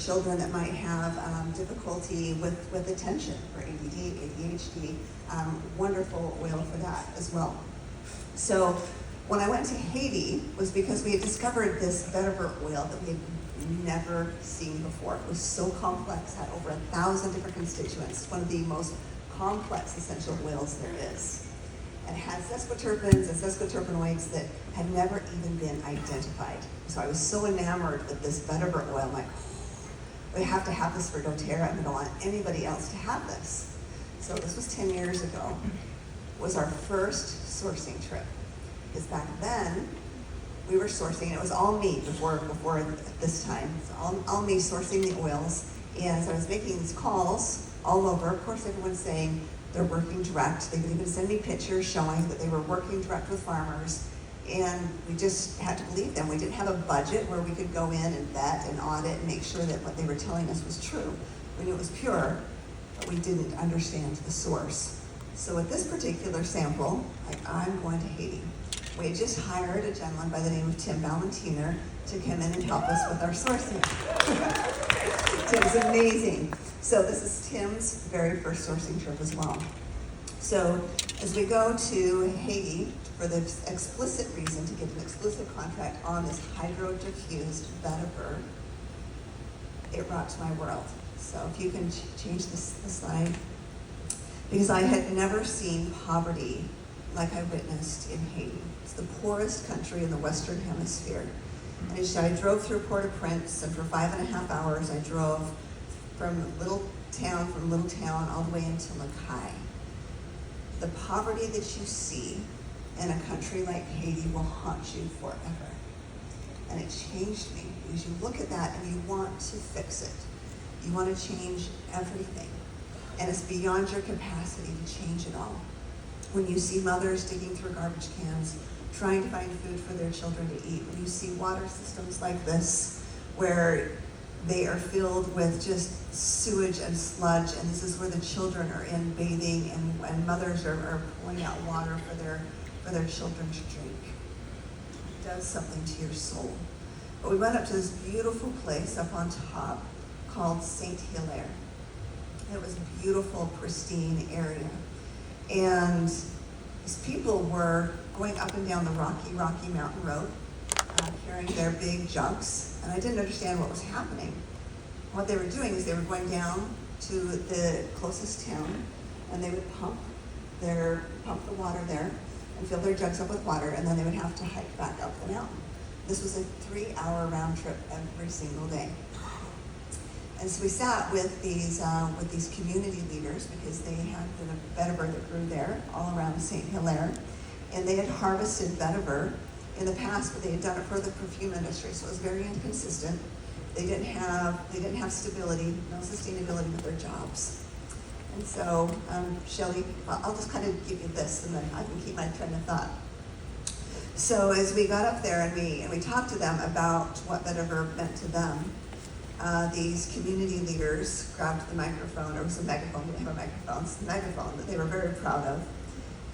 children that might have difficulty with attention, or ADD, ADHD, wonderful oil for that as well. So when I went to Haiti was because we had discovered this vetiver oil that we had never seen before. It was so complex, had over 1,000 different constituents. It's one of the most complex essential oils there is. And it had sesquiterpenes and sesquiterpenoids that had never even been identified. So I was so enamored with this vetiver oil. I'm like, we have to have this for dōTERRA, and we don't want anybody else to have this. So this was 10 years ago. It was our first sourcing trip. Because back then, we were sourcing, it was all me before this time. So all me sourcing the oils. And as I was making these calls all over, of course everyone's saying they're working direct. They would even send me pictures showing that they were working direct with farmers. And we just had to believe them. We didn't have a budget where we could go in and vet and audit and make sure that what they were telling us was true. We knew it was pure, but we didn't understand the source. So with this particular sample, I'm going to Haiti. We had just hired a gentleman by the name of Tim Valentiner to come in and help us with our sourcing. Tim's amazing. So this is Tim's very first sourcing trip as well. So as we go to Haiti for the explicit reason to get an exclusive contract on this hydro-diffused vetiver, it rocked my world. So if you can change the slide. Because I had never seen poverty like I witnessed in Haiti. It's the poorest country in the Western Hemisphere. And as I drove through Port-au-Prince, and for 5.5 hours I drove from little town all the way into Lacaille. The poverty that you see in a country like Haiti will haunt you forever. And it changed me, because you look at that and you want to fix it. You want to change everything. And it's beyond your capacity to change it all. When you see mothers digging through garbage cans, trying to find food for their children to eat, when you see water systems like this, where they are filled with just sewage and sludge, and this is where the children are in bathing, and mothers are pulling out water for their children to drink. It does something to your soul. But we went up to this beautiful place up on top called Saint Hilaire. It was a beautiful, pristine area. And these people were going up and down the rocky mountain road, carrying their big jugs, and I didn't understand what was happening. What they were doing is they were going down to the closest town, and they would pump the water there and fill their jugs up with water, and then they would have to hike back up the mountain. This was a 3-hour round trip every single day. And so we sat with these community leaders, because they had the vetiver that grew there all around St. Hilaire, and they had harvested vetiver in the past, but they had done it for the perfume industry, so it was very inconsistent. They didn't have stability, no sustainability with their jobs. And so, Shelley, I'll just kind of give you this, and then I can keep my train of thought. So as we got up there and we talked to them about what vetiver meant to them, these community leaders grabbed the microphone, or it was a megaphone, we didn't have a microphone, it's a megaphone that they were very proud of.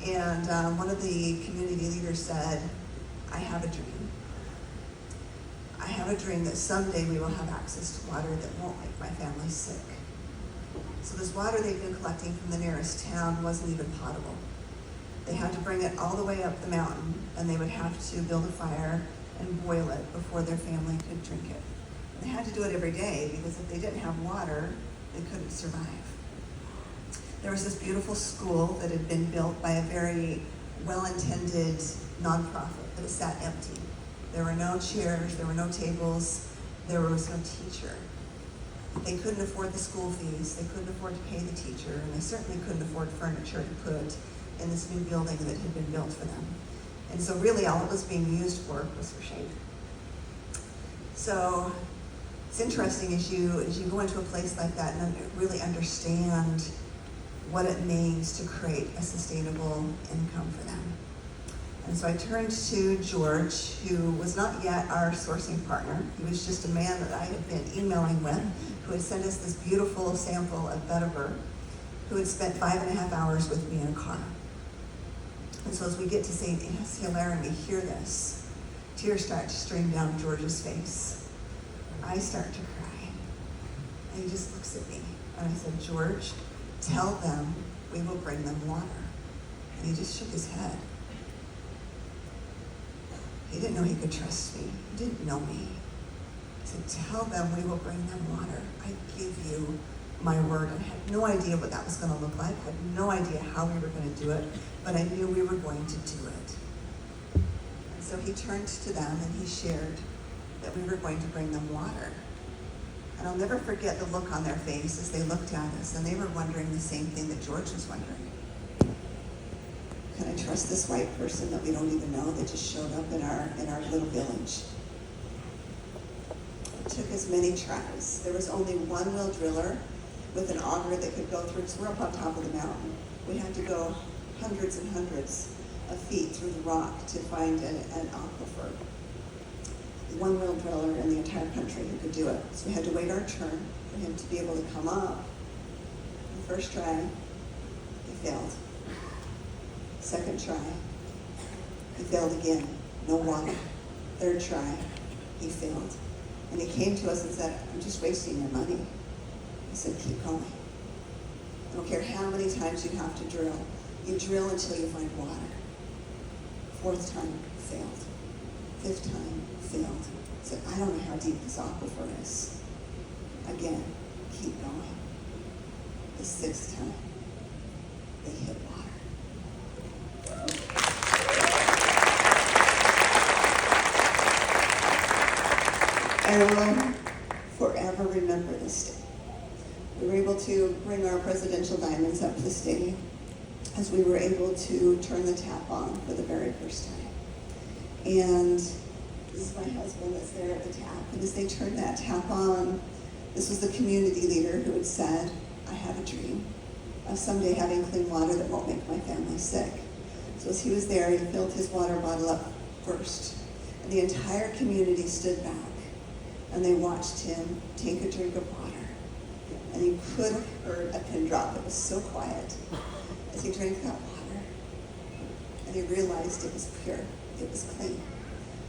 And one of the community leaders said, I have a dream. I have a dream that someday we will have access to water that won't make my family sick. So this water they'd been collecting from the nearest town wasn't even potable. They had to bring it all the way up the mountain, and they would have to build a fire and boil it before their family could drink it. They had to do it every day, because if they didn't have water, they couldn't survive. There was this beautiful school that had been built by a very well-intended nonprofit, but it sat empty. There were no chairs, there were no tables, there was no teacher. They couldn't afford the school fees, they couldn't afford to pay the teacher, and they certainly couldn't afford furniture to put in this new building that had been built for them. And so really all it was being used for was for shade. So it's interesting as you go into a place like that and really understand what it means to create a sustainable income for them. And so I turned to George, who was not yet our sourcing partner. He was just a man that I had been emailing with, who had sent us this beautiful sample of vetiver, who had spent 5.5 hours with me in a car. And so as we get to St. Hilaire and we hear this, tears start to stream down George's face. I start to cry. And he just looks at me. And I said, George, tell them we will bring them water. And he just shook his head. He didn't know he could trust me. He didn't know me. I said, tell them we will bring them water. I give you my word. I had no idea what that was going to look like. I had no idea how we were going to do it, but I knew we were going to do it. And so he turned to them and he shared that we were going to bring them water. And I'll never forget the look on their face as they looked at us, and they were wondering the same thing that George was wondering. Can I trust this white person that we don't even know that just showed up in our little village? It took as many tries. There was only one wheel driller with an auger that could go through, because we're up on top of the mountain. We had to go hundreds and hundreds of feet through the rock to find an aquifer. One wheel driller in the entire country who could do it. So we had to wait our turn for him to be able to come up. The first try, he failed. Second try, he failed again, no water. Third try, he failed. And he came to us and said, I'm just wasting your money. I said, keep going. I don't care how many times you have to drill. You drill until you find water. Fourth time, failed. Fifth time, failed. I said, I don't know how deep this aquifer is. Again, keep going. The sixth time, they hit water. I will forever remember this day. We were able to bring our presidential diamonds up this day as we were able to turn the tap on for the very first time. And this is my husband that's there at the tap. And as they turned that tap on, this was the community leader who had said, I have a dream of someday having clean water that won't make my family sick. So as he was there, he filled his water bottle up first. And the entire community stood back and they watched him take a drink of water. And he could have heard a pin drop. It was so quiet as he drank that water. And he realized it was pure, it was clean.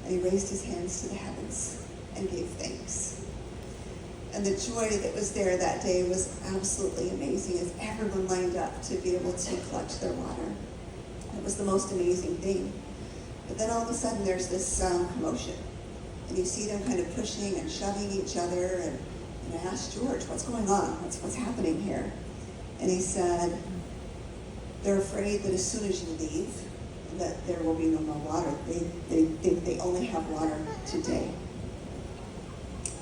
And he raised his hands to the heavens and gave thanks. And the joy that was there that day was absolutely amazing as everyone lined up to be able to collect their water. It was the most amazing thing. But then all of a sudden there's this commotion. And you see them kind of pushing and shoving each other. And I asked George, what's going on? What's happening here? And he said, they're afraid that as soon as you leave, that there will be no more water. They think they only have water today.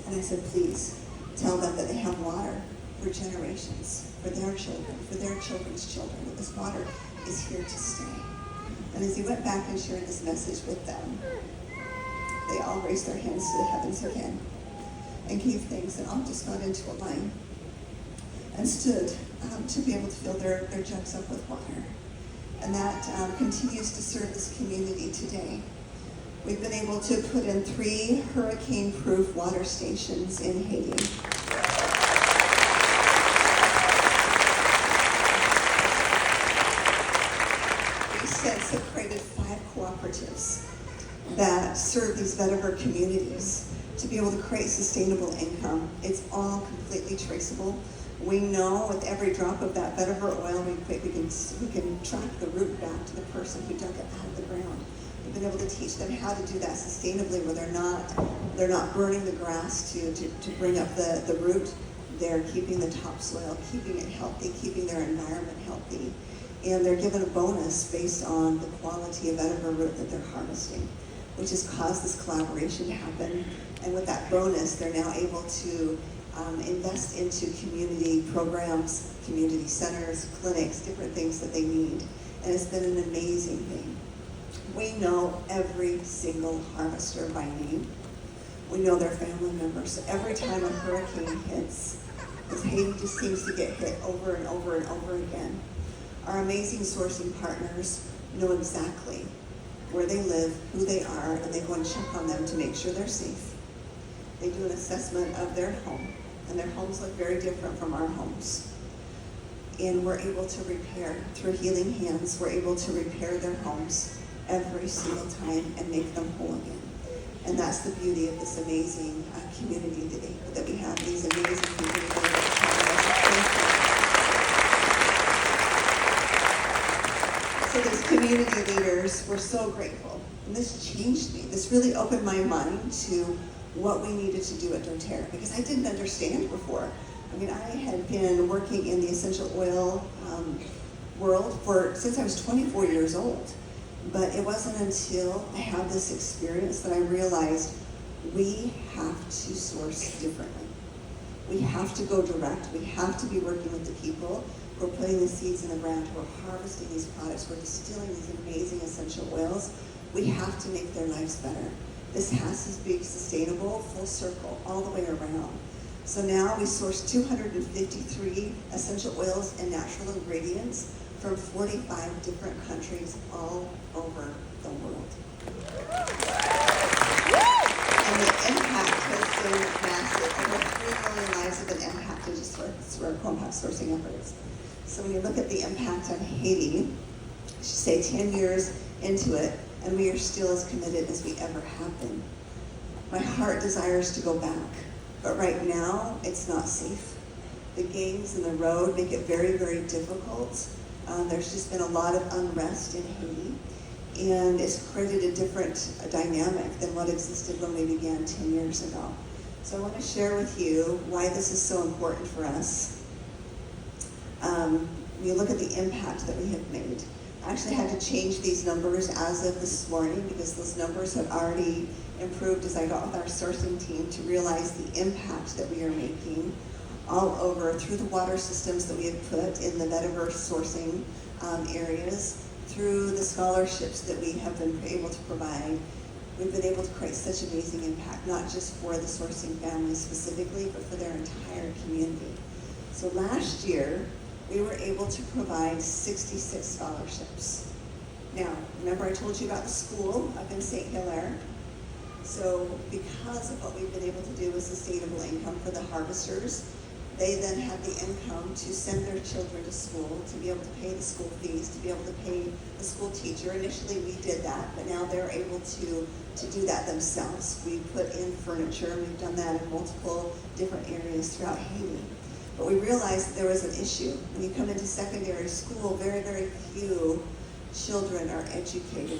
And I said, please, tell them that they have water for generations, for their children, for their children's children, that this water is here to stay. And as he went back and shared this message with them, they all raised their hands to the heavens again and gave thanks, and all just got into a line and stood to be able to fill their jugs up with water. And that continues to serve this community today. We've been able to put in 3 hurricane-proof water stations in Haiti. We since have created 5 cooperatives that serve these vetiver communities to be able to create sustainable income. It's all completely traceable. We know with every drop of that vetiver oil we can track the root back to the person who dug it out of the ground. We've been able to teach them how to do that sustainably, where they're not burning the grass to bring up the root. They're keeping the topsoil, keeping it healthy, keeping their environment healthy. And they're given a bonus based on the quality of vetiver root that they're harvesting, which has caused this collaboration to happen. And with that bonus, they're now able to invest into community programs, community centers, clinics, different things that they need. And it's been an amazing thing. We know every single harvester by name. We know their family members. So every time a hurricane hits, because Haiti just seems to get hit over and over and over again, our amazing sourcing partners know exactly where they live, who they are, and they go and check on them to make sure they're safe. They do an assessment of their home, and their homes look very different from our homes. And we're able to repair, through Healing Hands, we're able to repair their homes every single time and make them whole again. And that's the beauty of this amazing community that we have, these amazing people. others were so grateful. And this changed me. This really opened my mind to what we needed to do at dōTERRA, because I didn't understand before. I mean, I had been working in the essential oil world since I was 24 years old. But it wasn't until I had this experience that I realized we have to source differently. We have to go direct. We have to be working with the people who are putting the seeds in the ground, who are harvesting these products, who are distilling these amazing essential oils. We have to make their lives better. This has to be sustainable, full circle, all the way around. So now we source 253 essential oils and natural ingredients from 45 different countries all over the world. And the impact has been massive. Over 3 million lives have been impacted just through our compact sourcing efforts. So when you look at the impact on Haiti, I should say 10 years into it, and we are still as committed as we ever have been. My heart desires to go back, but right now it's not safe. The gangs in the road make it very, very difficult. There's just been a lot of unrest in Haiti, and it's created a different dynamic than what existed when we began 10 years ago. So I want to share with you why this is so important for us. You look at the impact that we have made. I actually had to change these numbers as of this morning because those numbers have already improved as I got with our sourcing team to realize the impact that we are making all over through the water systems that we have put in the metaverse sourcing areas, through the scholarships that we have been able to provide. We've been able to create such amazing impact, not just for the sourcing families specifically, but for their entire community. So last year, we were able to provide 66 scholarships. Now, remember I told you about the school up in St. Hilaire? So because of what we've been able to do with sustainable income for the harvesters, they then have the income to send their children to school, to be able to pay the school fees, to be able to pay the school teacher. Initially we did that, but now they're able to do that themselves. We put in furniture, and we've done that in multiple different areas throughout Haiti. But we realized that there was an issue. When you come into secondary school, very, very few children are educated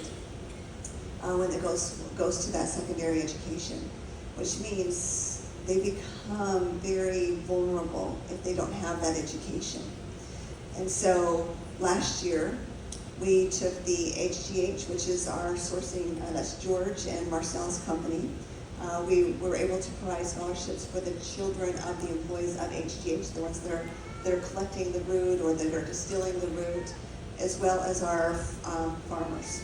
when it goes to that secondary education, which means they become very vulnerable if they don't have that education. And so last year, we took the HGH, which is our sourcing, that's George and Marcel's company. We were able to provide scholarships for the children of the employees of HGH, the ones that are collecting the root or that are distilling the root, as well as our farmers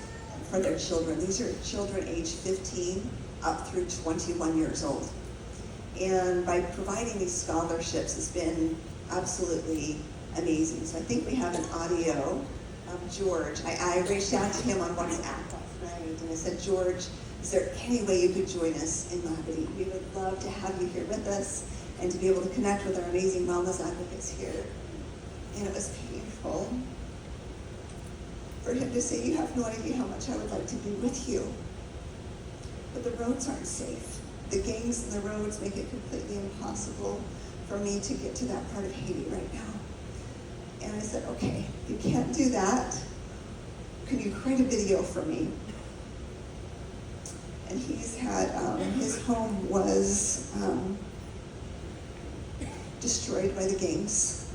for their children. These are children aged 15 up through 21 years old. And by providing these scholarships, it's been absolutely amazing. So I think we have an audio of George. I reached out to him on WhatsApp last night, and I said, George, is there any way you could join us in Labadee? We would love to have you here with us and to be able to connect with our amazing wellness advocates here. And it was painful for him to say, you have no idea how much I would like to be with you. But the roads aren't safe. The gangs in the roads make it completely impossible for me to get to that part of Haiti right now. And I said, okay, you can't do that. Can you create a video for me? And he's had, his home was destroyed by the gangs.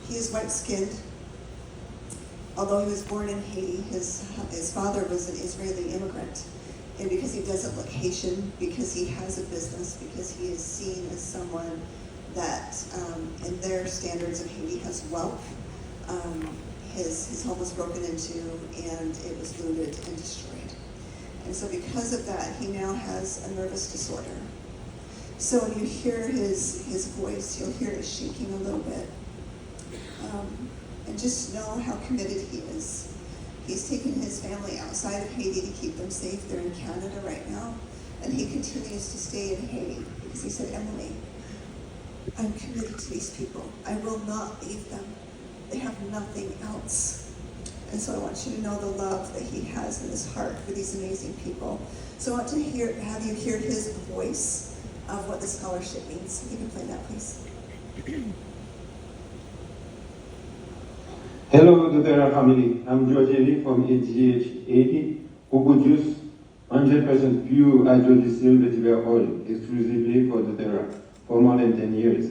He is white-skinned. Although he was born in Haiti, his father was an Israeli immigrant. And because he doesn't look Haitian, because he has a business, because he is seen as someone that, in their standards of Haiti, has wealth, his home was broken into and it was looted and destroyed. And so because of that, he now has a nervous disorder. So when you hear his voice, you'll hear it shaking a little bit. And just know how committed he is. He's taken his family outside of Haiti to keep them safe. They're in Canada right now. And he continues to stay in Haiti because he said, Emily, I'm committed to these people. I will not leave them. They have nothing else. And so I want you to know the love that he has in his heart for these amazing people. So I want to have you hear his voice of what the scholarship means. You can play that, please. Hello, dōTERRA family. I'm George Eli from HGH80, who produce 100% pure hydrodistilled vetiver oil exclusively for dōTERRA for more than 10 years.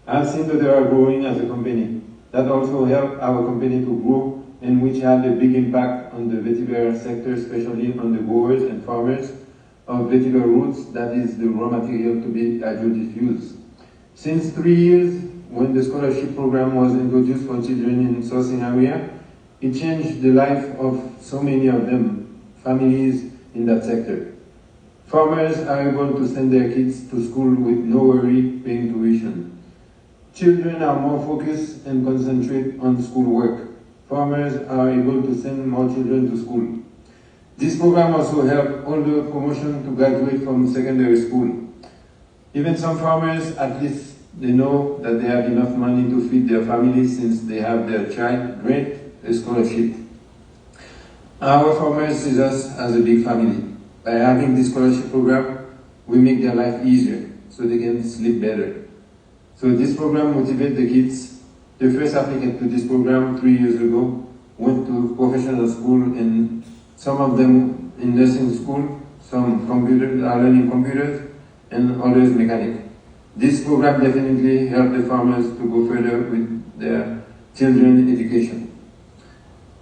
I've seen dōTERRA growing as a company. That also helped our company to grow, and which had a big impact on the vetiver sector, especially on the growers and farmers of vetiver roots, that is the raw material to be hydrodiffused. Since 3 years, when the scholarship program was introduced for children in sourcing area, it changed the life of so many of them, families in that sector. Farmers are able to send their kids to school with no worry paying tuition. Children are more focused and concentrate on schoolwork. Farmers are able to send more children to school. This program also helped all the promotion to graduate from secondary school. Even some farmers, at least they know that they have enough money to feed their family since they have their child grant a scholarship. Our farmers see us as a big family. By having this scholarship program, we make their life easier so they can sleep better. So this program motivates the kids. The first applicant to this program 3 years ago went to professional school, and some of them in nursing school, some are learning computers, and others mechanic. This program definitely helped the farmers to go further with their children's education.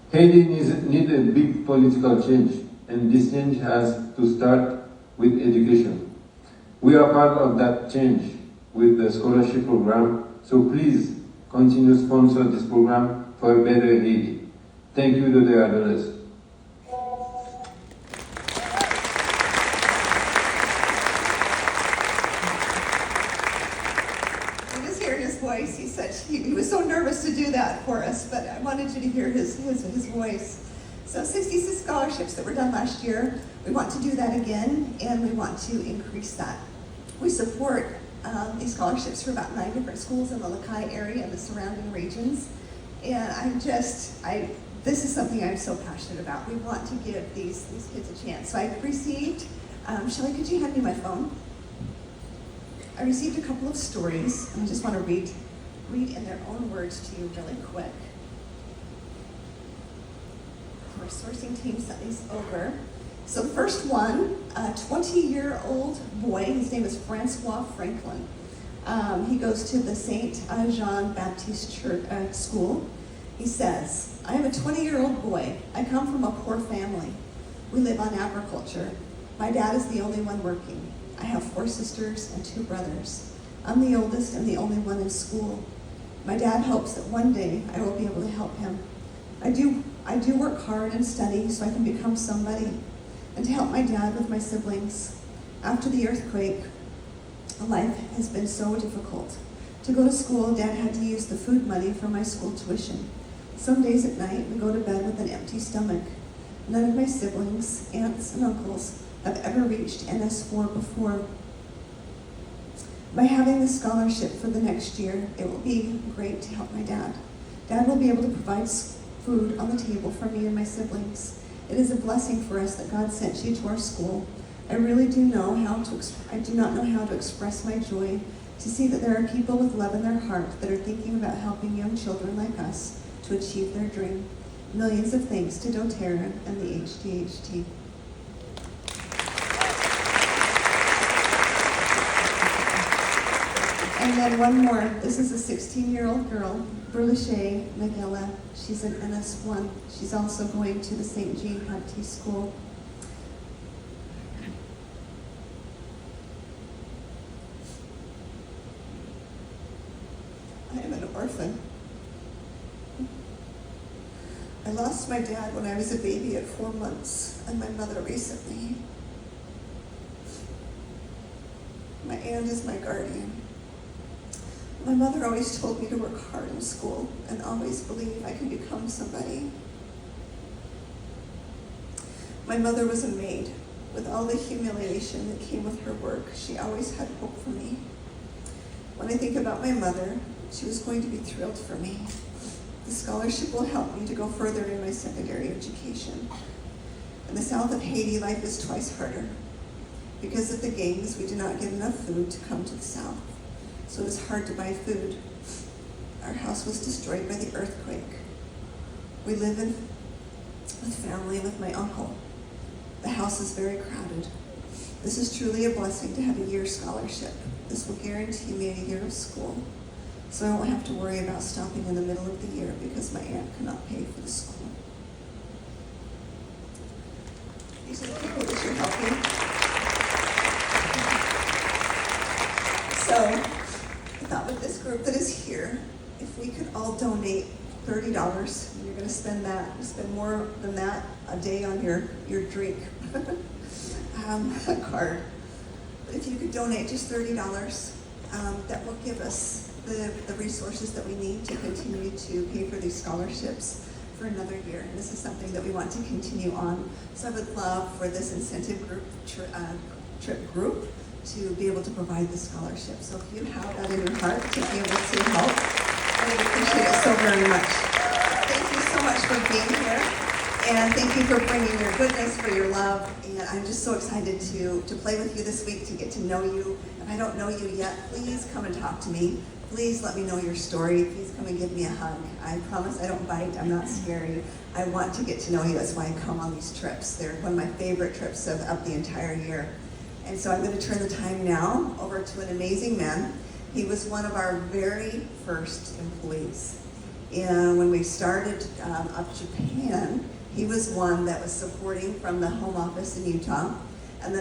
Haiti needs a big political change, and this change has to start with education. We are part of that change with the scholarship program, so please continue to sponsor this program for a better Haiti. Thank you, dōTERRA donors. Voice. He was so nervous to do that for us, but I wanted you to hear his voice. So 66 scholarships that were done last year. We want to do that again, and we want to increase that. We support these scholarships for about 9 different schools in the Lakai area and the surrounding regions. And this is something I'm so passionate about. We want to give these kids a chance. So I've received, Shelley, could you hand me my phone? I received a couple of stories, and I just want to read in their own words to you really quick. Our sourcing team sent these over. So the first one, a 20-year-old boy, his name is Francois Franklin. He goes to the Saint Jean Baptiste Church School. He says, I am a 20-year-old boy. I come from a poor family. We live on agriculture. My dad is the only one working. I have 4 sisters and 2 brothers. I'm the oldest and the only one in school. My dad hopes that one day I will be able to help him. I do work hard and study so I can become somebody and to help my dad with my siblings. After the earthquake, life has been so difficult. To go to school, Dad had to use the food money for my school tuition. Some days at night, we go to bed with an empty stomach. None of my siblings, aunts, and uncles have ever reached NS4 before. By having this scholarship for the next year, it will be great to help my dad. Dad will be able to provide food on the table for me and my siblings. It is a blessing for us that God sent you to our school. I really do not know how to express my joy to see that there are people with love in their heart that are thinking about helping young children like us to achieve their dream. Millions of thanks to dōTERRA and the HDHT. And then one more. This is a 16-year-old girl, Berluche Nagella. She's an NS1. She's also going to the St. Jean Baptiste School. I am an orphan. I lost my dad when I was a baby at 4 months, and my mother recently. My aunt is my guardian. My mother always told me to work hard in school and always believe I can become somebody. My mother was a maid. With all the humiliation that came with her work, she always had hope for me. When I think about my mother, she was going to be thrilled for me. The scholarship will help me to go further in my secondary education. In the south of Haiti, life is twice harder. Because of the gangs, we do not get enough food to come to the south. So it is hard to buy food. Our house was destroyed by the earthquake. We live with family, with my uncle. The house is very crowded. This is truly a blessing to have a year scholarship. This will guarantee me a year of school, so I won't have to worry about stopping in the middle of the year because my aunt cannot pay for the school. These are the people that you're helping. So, I thought with this group that is here, if we could all donate $30, and you're going to spend that, you spend more than that a day on your drink card. But if you could donate just $30, that will give us the resources that we need to continue to pay for these scholarships for another year. And this is something that we want to continue on. So I would love for this incentive group trip group to be able to provide the scholarship. So if you have that in your heart to be able to help, I would appreciate it so very much. Thank you so much for being here. And thank you for bringing your goodness, for your love. And I'm just so excited to play with you this week, to get to know you. If I don't know you yet, please come and talk to me. Please let me know your story. Please come and give me a hug. I promise I don't bite. I'm not scary. I want to get to know you. That's why I come on these trips. They're one of my favorite trips of the entire year. And so I'm going to turn the time now over to an amazing man. He was one of our very first employees. And when we started up Japan, he was one that was supporting from the home office in Utah. And then